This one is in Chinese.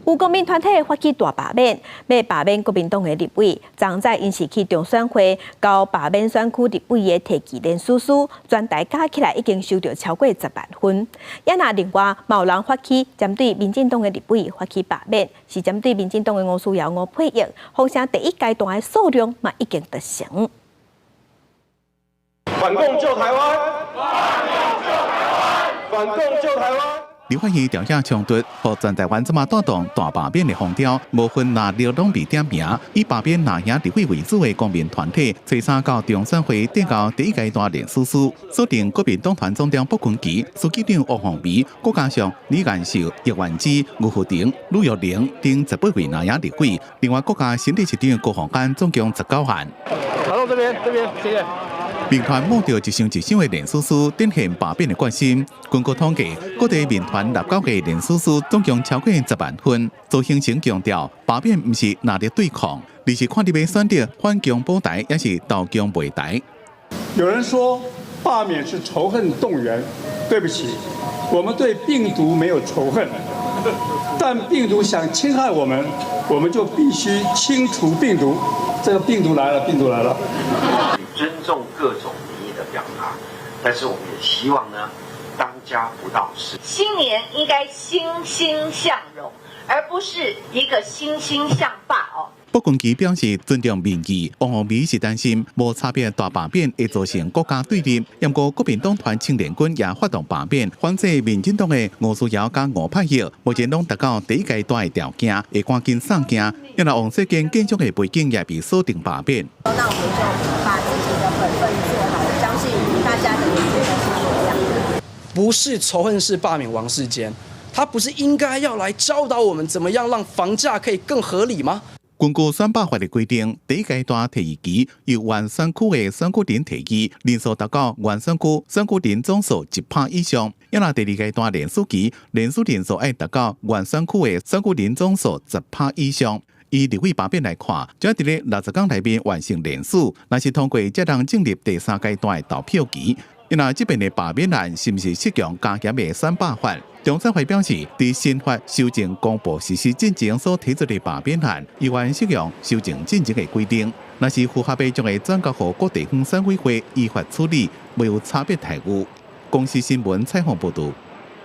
有公民团体发起大罢免，要罢免国民党的立委。昨在因是去中选会，到罢免选区立委的提议连书全台加起来已经收到超过10万份。也那另外，有人发起针对民进党的立委发起罢免，是针对民进党的吴思瑶、吴佩益，风声第一阶段的数量嘛已经达成。反共救台湾！反共救台湾！立法院调查冲突，和全台湾这么带动大罢免的风潮，无分哪流拢被点名，以罢免哪样立委为主的公民团体，催生到中选会顶到第一阶段连署锁定国民党团总长卜坤基、书记长吴宏维，再加上李彦秀、叶元之、吴福庭、吕玉玲等18位哪样立委，另外国家新北市长郭宏安总共19案。好，到这边，谢谢。民团摸到一箱一箱的连署展现罢免的决心。根据统计，各地民团立交的连署总共超过10万份。周兴成强调，罢免不是拿来对抗，而是看你要选择反共保台，也是投共卖台。有人说罢免是仇恨动员，对不起，我们对病毒没有仇恨，但病毒想侵害我们，我们就必须清除病毒。这个病毒来了，病毒来了。尊重各种民意的表达，但是我们也希望呢，当家不闹事。新年应该欣欣向荣，而不是一个欣欣向霸哦。卜坤基表示尊重民意，王宏维是担心无差别大罢免会造成国家对立。不过国民党团青年军也发动罢免，反制民进党的吴思瑶甲吴佩益，目前拢达到第一阶段的条件，会赶紧送件。因为王世坚建筑的背景也被锁定罢免。那我们就把自己的本分做好，我相信大家的理解都是一样的。不是仇恨式罢免王世坚，他不是应该要来教导我们怎么样让房价可以更合理吗？根据选罢法的规定，第一阶段提议期由原选区的选举人提议，人数达到原选区选举人总数1%以上；要那第二阶段连署期，连署人数要达到原选区的选举人总数10%以上。以立委罢免来看，只要在60天内面完成连署，若是通过，才能进入第3阶段的投票期。因为这边的罢免案是不是适用加减的选罢法？中选会表示，在新法修正公布实施进程所提出的罢免案，依然适用修正进程的规定。若是符合，将会转交予各地方选委会依法处理，没有差别待遇。公司新闻采访报道。